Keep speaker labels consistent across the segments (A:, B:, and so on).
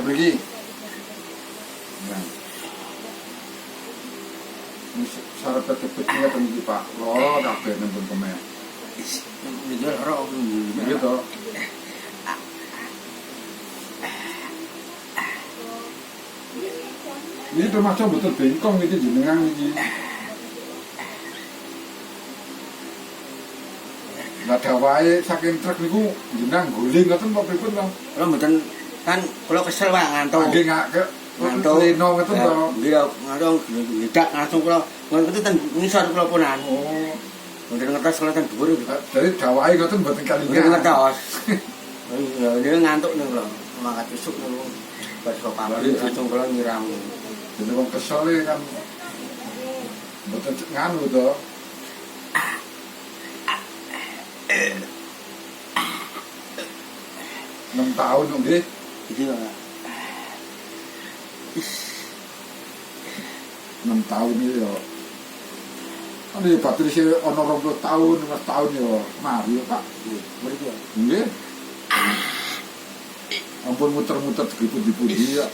A: mriki. Nah. Ini syarat tetep ngeten iki, Pak. Loro kabeh nembung kemek.
B: Itu loro
A: Gitu. Ini termasuk betul bengkong iki jenengan iki. Lah dawae saking truk niku jenengan guling ngoten apa pripun to?
B: Kalau mboten kan kula kesel Pak ngantuk.
A: Nggih ngake
B: Ngantuk.
A: leno ngoten to.
B: Nggih ngantuk ngedak langsung kula ngoten ten ngisor kula punan.
A: Oh,
B: Mboten ngertos kula ten dhuwur.
A: jadi dawae ngoten mboten
B: Mboten
A: kalingan.
B: ngertos. Ya dia ngantuk nih kula. Mangkat besok niku pas kok pamit langsung kula nyiram.
A: Jadi wong kesel kan mboten nganu to. 6 tahun nggih.
B: Iki Pak.
A: 6 tahun iki yo. Ane Patricia ana 20 tahun, 5 tahun yo mari Pak.
B: Mriki ya.
A: Nggih. Ampun muter-muter dipundi ya.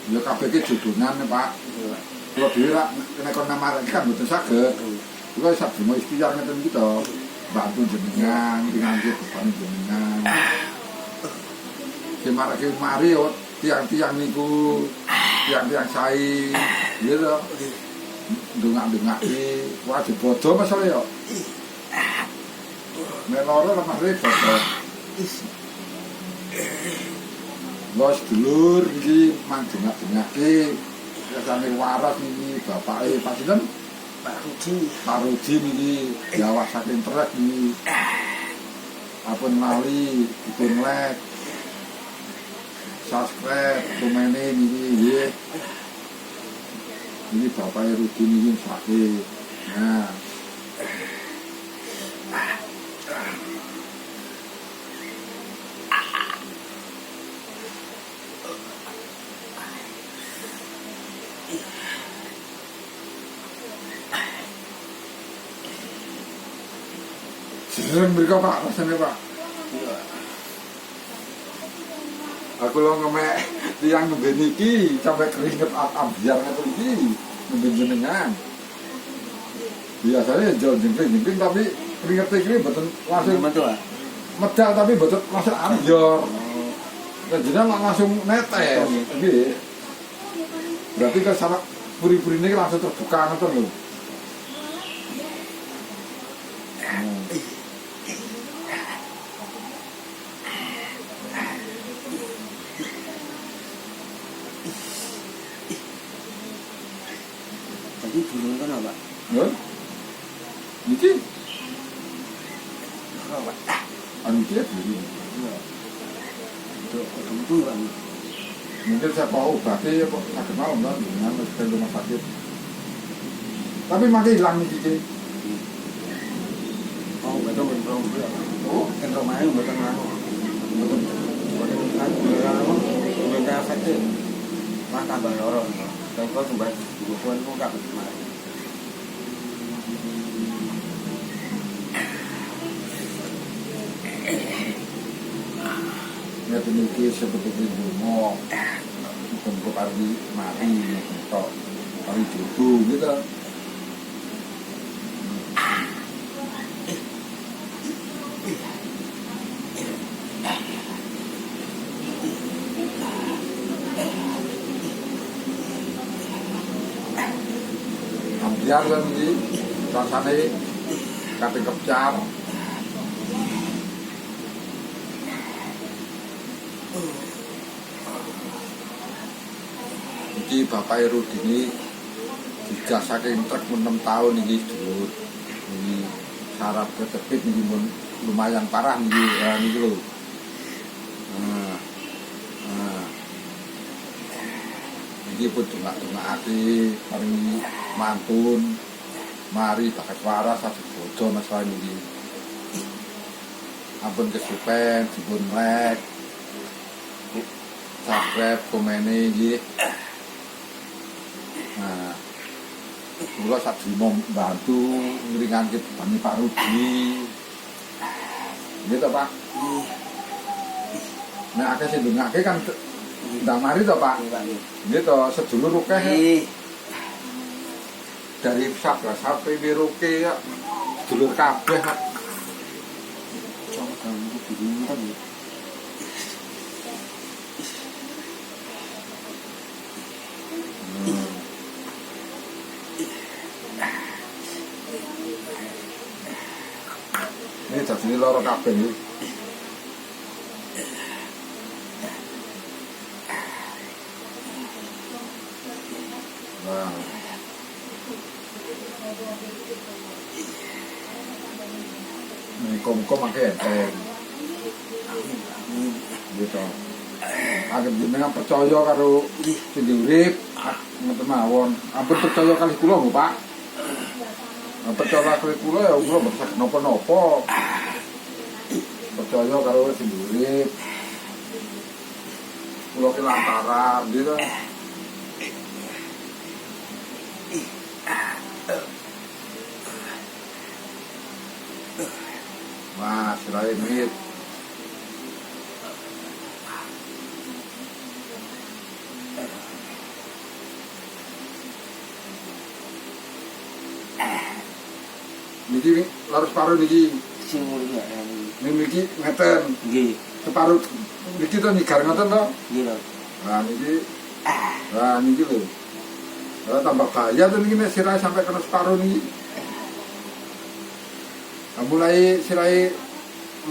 A: Ya kabeh iki jodonan Pak. Kalau dhewe rak nek kon namaran kan mboten saged. Kula sak dimo ikhtiar ngeten iki to. Bantu jenengan, pinanggih beban jenengan. Semarake mari yo tiang-tiang niku, tiang-tiang sae, gitu. Dongak-dongak iki, wah dibodo masalah yo. Nek loro lah mas repot. Bos dulur iki mang dongak-dongake. Biasane waras iki bapake pasien Pak Rudi niki Jawa saking trek niki. Apun lali, dipun like, subscribe, komene niki nggih. Ini bapake Rudi niki sakit. Nah. Sering mereka Pak, rasanya Pak. Aku lo ngemek tiang nembe niki sampai keringet ambiar ngoten iki nembe jenengan. Biasanya jauh jengkring tapi keringet iki mboten langsung medal tapi mboten langsung ambiar. Nah jenengan langsung netes. Nggih. Berarti kan saraf puri-purine langsung terbuka ngoten lho.
B: Jadi dulu kan apa?
A: Ya. Niki
B: Apa?
A: anu iki dulu.
B: Itu kan.
A: Mungkin saya mau obatnya kok sakit mau enggak dengan ke rumah sakit. Tapi makin hilang nih Kiki.
B: Oh, betul belum.
A: Oh,
B: Kan romain betul nganu. Betul. Betul kan nganu. Benda efektif. Mah tambah loro. Dan kau sumber dukungan kau gak kemarin.
A: ya demikian sebetulnya bunga bukan kok hari mari tok hari jodoh gitu. Ambiar kan ini rasanya kate kepcar. Iki Bapak Rudi ini dijasake truk 6 tahun iki dhuwur. Ini saraf ketepit iki lumayan parah niki niki lho. Iki pun dongak-dongakake paring mantun. Mari bakat waras sak bojo masalah niki. Ampun kesupen dipun like. Subscribe komene nggih. Nah, kula sadurunge mbantu ngringanke bebane Pak Rudi. Nggih to, Pak? Nek akeh sing ndongake kan ndang mari to, Pak? Nggih to, sedulur akeh. Dari Sabra sampai Merauke ya, sedulur kabeh.
B: Coba kamu bingung kan ya.
A: Ini jadi loro kabeh iki. Nah. Ini kom-kom akeh enteng. Gitu. Agak jenengan percaya karo sing urip, ngoten mawon. Ampun percaya kali kula lho, Pak. Percaya kali kula ya kula mboten saged napa-napa. Percaya karo sing urip. Kula ki lantaran gitu. Mas, sirahe mit. Niki larus paruh niki
B: Sing mulia
A: niki ngeten.
B: nggih.
A: Separuh niki to nyigar ngoten to.
B: Nggih lho.
A: Nah niki lho. Lah tambah bahaya to niki nek sirahe sampai kena separuh niki. Nah, mulai sirahe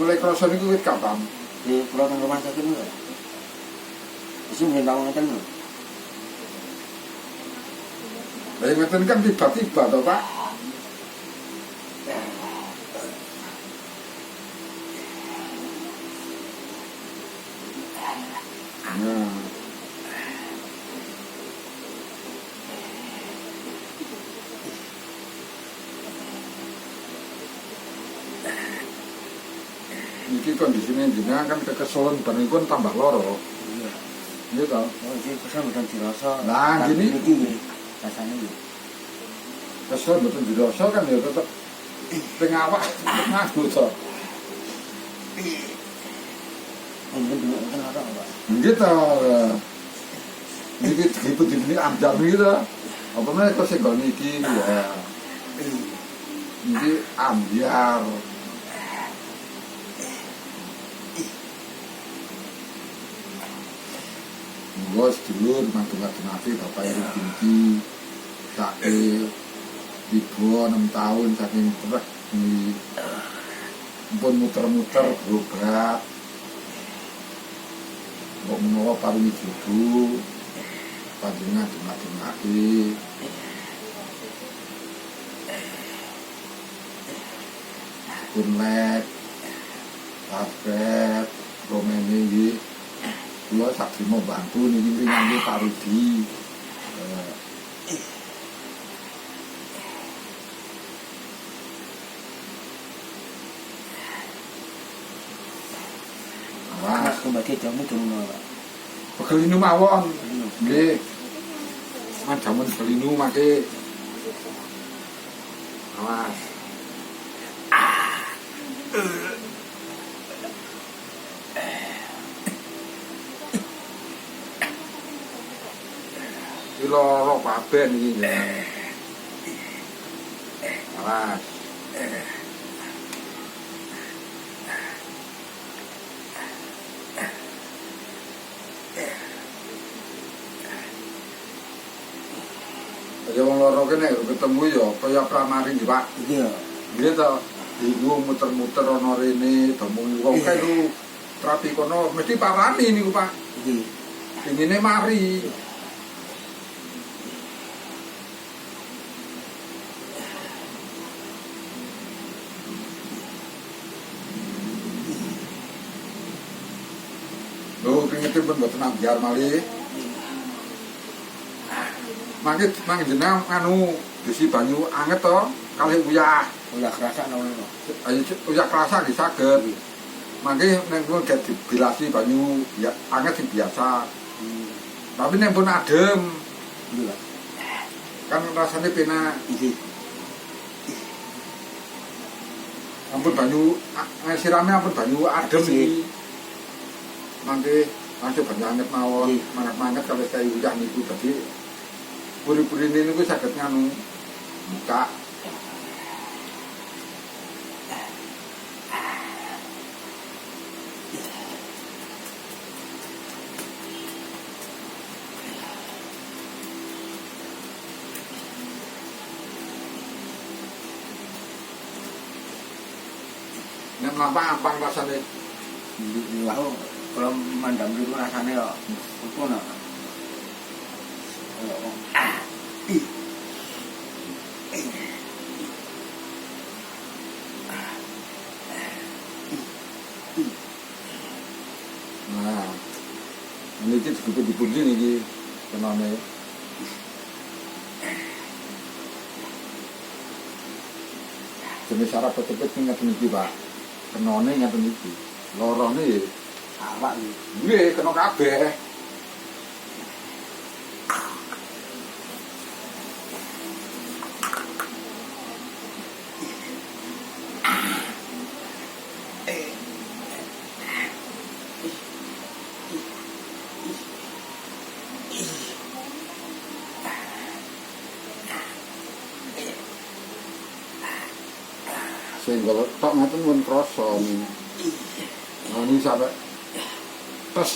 A: mulai krasa niku wit kapan?
B: Di pulau teng rumah sakit lho. Wis mben tahu ngeten lho.
A: Lah ngeten kan tiba-tiba to, Pak. Nah. Niki kondisine jenengan kan kekeselan barengipun tambah loro.
B: Iya.
A: Iya to.
B: Oh, iki kesel mboten dirasa.
A: Nah, gini.
B: Iki nggih. Rasane nggih.
A: Kesel mboten dirasa kan ya tetep teng awak ngaku to.
B: Mungkin dulu mungkin ora, Pak.
A: Nggih to. Niki dipu dibeli amjam iki to. Apa meneh kok sing niki ya. Niki ambiar. Bos dulur mantu-mantu Bapak Eri Binti sakit ibu 6 tahun saking terus di pun muter-muter berobat kok menawa paringi jodoh panjenengan dimadhemake kunlek tablet romene iki kula saksi mau bantu niki ngringanke Pak Rudi.
B: Mas kembali jamu dulu, Pak.
A: Pegelinu mawon. Nggih. Man jamun pelinu make. Awas. Loro kabeh niki ya. Awas. Ya wong loro kene ketemu ya kaya pramari nggih, Pak.
B: Iya.
A: Nggih to. Bingung muter-muter ana rene, temung wong kae lu terapi kono mesti parani niku, Pak.
B: Nggih.
A: Pengine mari. Keringetipun pun mboten ambyar malih. Mangke jenengan anu disi banyu anget to kalih uyah.
B: Uyah kerasa nono.
A: Ayo uyah kerasa nggih saged. Mangke nek pun gak dibilasi banyu ya anget sing biasa. Tapi nek pun adem.
B: Iya.
A: kan rasanya pena
B: Iki.
A: ampun banyu siramnya ampun banyu adem iki nanti langsung banyu anget mawon manget-manget kalau kayak udah niku tadi puri-puri ini niku saged nganu buka nek lampang rasane
B: Wah, kalau mandam itu rasanya ya itu nak.
A: nah ini juga dipundi niki kenane jenis sarap petepet ngeten iki Pak kenone ngeten iki lorone ya
B: Awak ni.
A: nggih kena kabeh sing kalau tok ngeten pun krasa ini sampai tes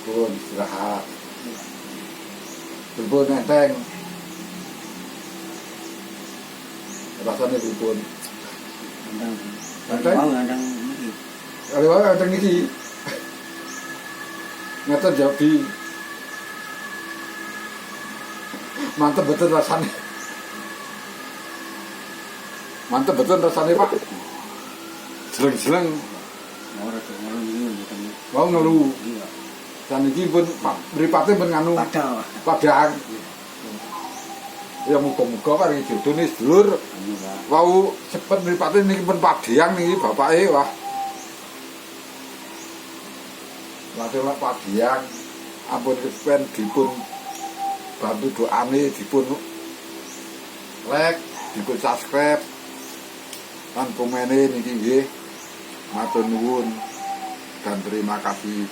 A: pun istirahat pun neteng rasanya pun
B: Andang. Andang ni.
A: ada wae ada iki ngeten jadi mantep betul rasanya Pak jeleng-jeleng
B: Orang tu orang ni bukan.
A: mau ngelu
B: Iya.
A: dan iki pun mripate pun nganu
B: Padang.
A: padang ya muga-muga karo jodone sedulur
B: Iya.
A: wau cepet mripate niki pun padiang niki bapake wah langsung lak padiang ampun kepen dipun bantu doane dipun like dipun subscribe lan komene niki nggih matur nuwun dan terima kasih